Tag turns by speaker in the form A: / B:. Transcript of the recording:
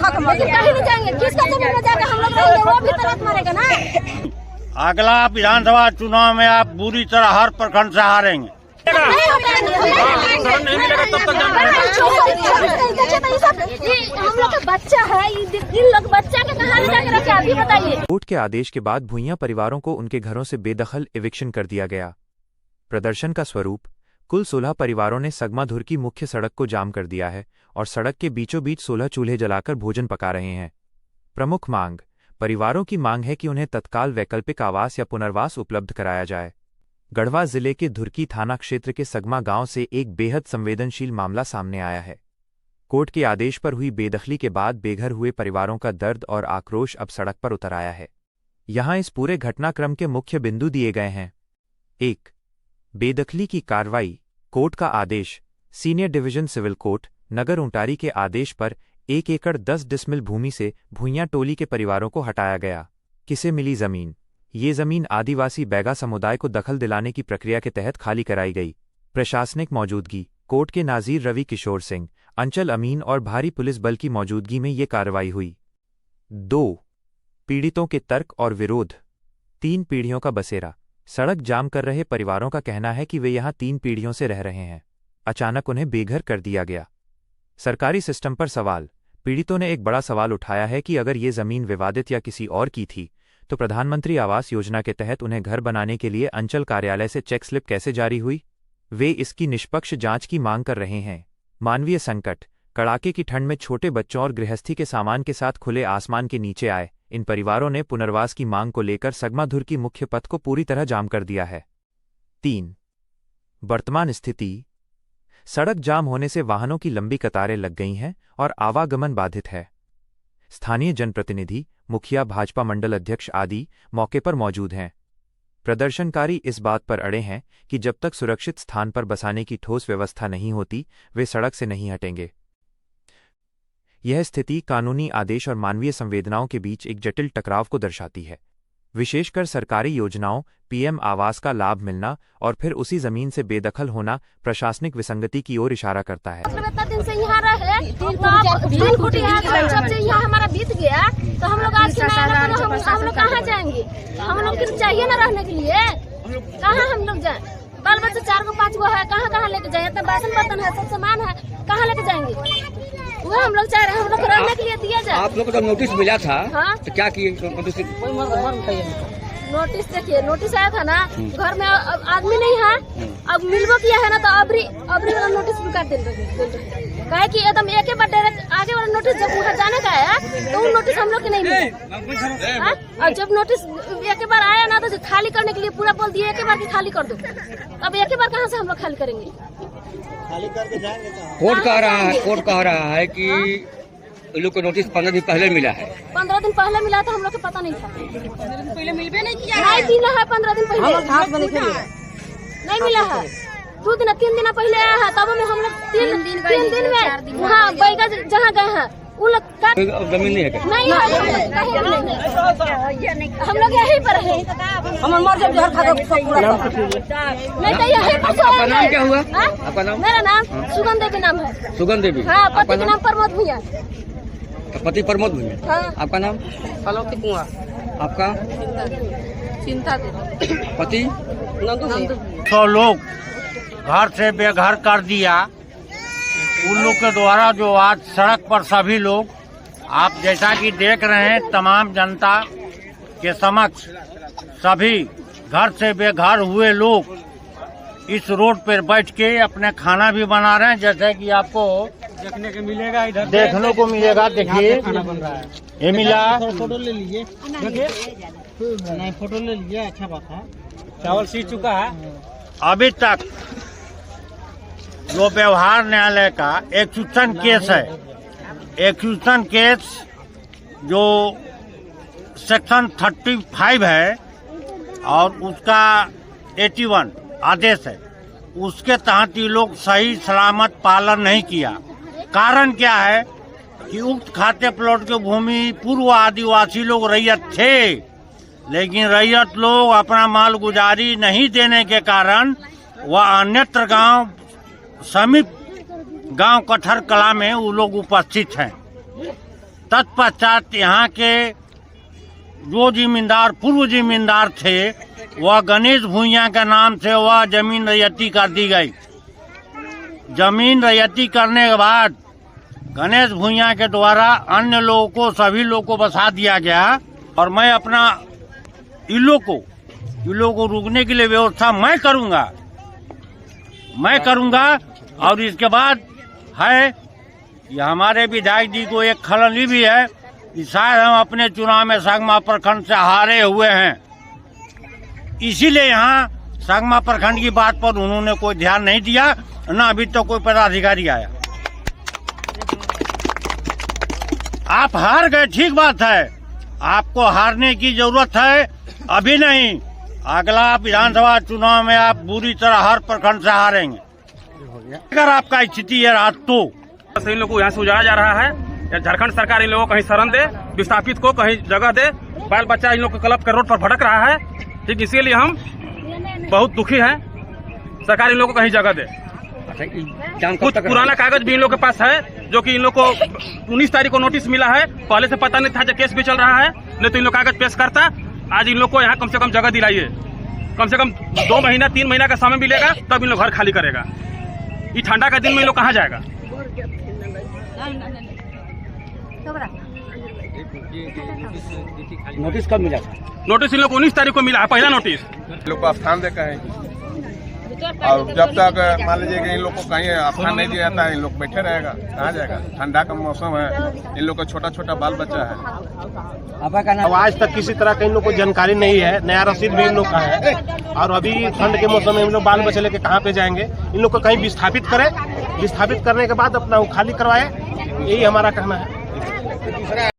A: कहीं नहीं जाएंगे, किसका जमीन में जाकर हम लोग रहेंगे, वो भी तरह मारेगा ना।
B: अगला विधानसभा चुनाव में आप बुरी तरह हर प्रखंड से हारेंगे।
A: हम लोग का बच्चा है, इन लोग बच्चा के कहां ले जाकर रखे, अभी बताइए।
C: कोर्ट के आदेश के बाद भुइयां परिवारों को उनके घरों से बेदखल इविक्शन कर दिया गया। प्रदर्शन का स्वरूप कुल 16 परिवारों ने सगमाधुर की मुख्य सड़क को जाम कर दिया है और सड़क के बीचों बीच 16 चूल्हे जलाकर भोजन पका रहे हैं। प्रमुख मांग परिवारों की मांग है कि उन्हें तत्काल वैकल्पिक आवास या पुनर्वास उपलब्ध कराया जाए। गढ़वा जिले के धुरकी थाना क्षेत्र के सगमा गांव से एक बेहद संवेदनशील मामला सामने आया है। कोर्ट के आदेश पर हुई बेदखली के बाद बेघर हुए परिवारों का दर्द और आक्रोश अब सड़क पर उतर आया है। यहां इस पूरे घटनाक्रम के मुख्य बिंदु दिए गए हैं। 1. बेदखली की कार्रवाई। कोर्ट का आदेश। सीनियर डिवीजन सिविल कोर्ट नगर उंटारी के आदेश पर 1 एकड़ 10 डिसमिल भूमि से भुइयां टोली के परिवारों को हटाया गया। किसे मिली जमीन? ये जमीन आदिवासी बैगा समुदाय को दखल दिलाने की प्रक्रिया के तहत खाली कराई गई। प्रशासनिक मौजूदगी। कोर्ट के नाजीर रवि किशोर सिंह, अंचल अमीन और भारी पुलिस बल की मौजूदगी में ये कार्रवाई हुई। 2. पीड़ितों के तर्क और विरोध। 3 पीढ़ियों का बसेरा। सड़क जाम कर रहे परिवारों का कहना है कि वे यहां 3 पीढ़ियों से रह रहे हैं, अचानक उन्हें बेघर कर दिया गया। सरकारी सिस्टम पर सवाल। पीड़ितों ने एक बड़ा सवाल उठाया है कि अगर ये जमीन विवादित या किसी और की थी तो प्रधानमंत्री आवास योजना के तहत उन्हें घर बनाने के लिए अंचल कार्यालय से चेक स्लिप कैसे जारी हुई? वे इसकी निष्पक्ष जांच की मांग कर रहे हैं। मानवीय संकट। कड़ाके की ठंड में छोटे बच्चों और गृहस्थी के सामान के साथ खुले आसमान के नीचे आए इन परिवारों ने पुनर्वास की मांग को लेकर सगमाधुर की मुख्य पथ को पूरी तरह जाम कर दिया है। 3. वर्तमान स्थिति। सड़क जाम होने से वाहनों की लंबी कतारें लग गई हैं और आवागमन बाधित है। स्थानीय जनप्रतिनिधि, मुखिया, भाजपा मंडल अध्यक्ष आदि मौके पर मौजूद हैं। प्रदर्शनकारी इस बात पर अड़े हैं कि जब तक सुरक्षित स्थान पर बसाने की ठोस व्यवस्था नहीं होती वे सड़क से नहीं हटेंगे। यह स्थिति कानूनी आदेश और मानवीय संवेदनाओं के बीच एक जटिल टकराव को दर्शाती है। विशेषकर सरकारी योजनाओं, पीएम आवास का लाभ मिलना और फिर उसी जमीन से बेदखल होना प्रशासनिक विसंगति की ओर इशारा करता है।
A: इतना दिन से यहाँ रहे, जब से यहाँ हमारा बीत गया तो हम लोग आज हम लोग कहाँ जाएंगे? हम लोग किसी चाहिए ना रहने के लिए, कहाँ हम लोग जाए? बाल बच्चे 4 को 5 को है, कहाँ लेके जाए? इतना बासन बर्तन है, सब सामान है, कहाँ लेके जाएंगे? वो हम लोग चाह रहे हैं हम लोग रहने के लिए दिया जाए।
D: आप लोग को तो नोटिस मिला था,
A: हाँ?
D: तो क्या किए?
A: नोटिस देखिए, नोटिस आया था ना, घर में आदमी नहीं है, अब मिलबो किया है ना तो अबरी वाला नोटिस भी काट देंगे। काहे कि एकदम एक ही बार डायरेक्ट आगे वाला नोटिस जब वहाँ जाने का है तो वो नोटिस हम लोग के नहीं मिला। और जब नोटिस एक ही बार आया ना तो खाली करने के लिए पूरा बोल दिए एक ही बार की खाली कर दो। अब एक ही बार कहाँ से हम लोग खाली करेंगे?
D: खाली करके जाएंगे। कोर्ट कह रहा है कि लोग को नोटिस 15 दिन पहले मिला है।
A: 15 दिन पहले मिला तो हम लोग को पता नहीं था। 15 दिन पहले मिलबे नहीं किया है। नहीं मिला है 15 दिन पहले नहीं मिला है। 2 दिन 3 दिन पहले आया है, तब में हम लोग 3 दिन में वहाँ बैगा जहाँ गए हैं उन लोग
D: जमीन नहीं है।
A: नहीं हम लोग यहीं पर है। नहीं तो यहीं पर।
D: आपका नाम क्या हुआ? आपका नाम?
A: मेरा नाम सुगंध देवी नाम है।
D: सुगंध देवी?
A: हाँ, पति का नाम प्रमोद भुइयां।
D: पति प्रमोद भुइयां?
A: हाँ।
D: आपका नाम?
E: अलौकिक कुमार।
D: आपका?
E: चिंता देवी।
D: पति?
E: नंदू।
B: तो लोग घर से बेघर कर दिया उन लोग के द्वारा जो आज सड़क पर सभी लोग आप जैसा कि देख रहे हैं तमाम जनता के समक्ष सभी घर से बेघर हुए लोग इस रोड पर बैठ के अपने खाना भी बना रहे हैं, जैसे कि आपको
F: देखने को मिलेगा, इधर
B: देखने को मिलेगा। देखिए
F: खाना बन रहा है।
B: ये मिला,
F: फोटो ले लीजिए, देखिए नहीं फोटो ले लीजिए, अच्छा बात है। चावल सीज चुका है।
B: अभी तक जो व्यवहार न्यायालय का एक्यूशन केस है, एक्यूशन केस जो सेक्शन 35 है और उसका 81 आदेश है, उसके तहत ये लोग सही सलामत पालन नहीं किया। कारण क्या है कि उक्त खाते प्लॉट की भूमि पूर्व आदिवासी लोग रैयत थे, लेकिन रैयत लोग अपना माल गुजारी नहीं देने के कारण वह अन्यत्र गांव समीप गांव कठर कला में वो लोग उपस्थित हैं। तत्पश्चात यहाँ के जो जिम्मेदार पूर्व जिम्मेदार थे वह गणेश भूइया के नाम से वह जमीन रैयती कर दी गई। जमीन रैयती करने के बाद गणेश भूइया के द्वारा अन्य लोगों को सभी लोगों को बसा दिया गया और मैं अपना इन लोगों को रुकने के लिए व्यवस्था मैं करूंगा और इसके बाद है ये हमारे विधायक जी को एक खलनी भी है कि शायद हम अपने चुनाव में संगमा प्रखंड से हारे हुए हैं, इसीलिए यहाँ संगमा प्रखंड की बात पर उन्होंने कोई ध्यान नहीं दिया, न अभी तो कोई पदाधिकारी आया। आप हार गए, ठीक बात है, आपको हारने की जरूरत है, अभी नहीं, अगला विधानसभा चुनाव में आप बुरी तरह हर प्रखंड से हारेंगे। अगर आपका स्थिति है रात तो
G: इन लोगों को यहाँ से उजाड़ा जा रहा है, या झारखंड सरकार इन लोगों को कहीं शरण दे, विस्थापित को कहीं जगह दे, बाल बच्चा इन लोगों को क्लब के रोड पर भटक रहा है, ठीक, इसीलिए हम बहुत दुखी हैं, सरकार इन लोगों को कहीं जगह दे। कुछ पुराना कागज भी इन लोगों के पास है, जो कि इन लोगों को 19 तारीख को नोटिस मिला है, पहले से पता नहीं था, जो केस भी चल रहा है, नहीं तो इन लोग कागज पेश करता। आज इन लोग को यहाँ कम से कम जगह दिलाइए, कम से कम 2 महीना 3 महीना का समय मिलेगा, तब इन लोग घर खाली करेगा। ये ठंडा का दिन में इन लोग कहाँ जाएगा?
D: नोटिस कब मिला?
G: नोटिस इन लोग को 19 तारीख को मिला है, पहला नोटिस।
H: लोग को स्थान देकर है और जब तक मान लीजिए कि इन लोग को कहीं स्थान नहीं दिया जाता है, इन लोग बैठे रहेगा, कहाँ जाएगा? ठंडा का मौसम है, इन लोग का छोटा छोटा बाल बच्चा है।
I: अब आज तक किसी तरह का इन लोग को जानकारी नहीं है, नया रसीद भी इन लोग का है और अभी ठंड के मौसम में इन लोग बाल बच्चे लेके कहाँ पे जाएंगे? इन लोग को कहीं विस्थापित करें, विस्थापित करने के बाद अपना वो खाली करवाए, यही हमारा कहना है।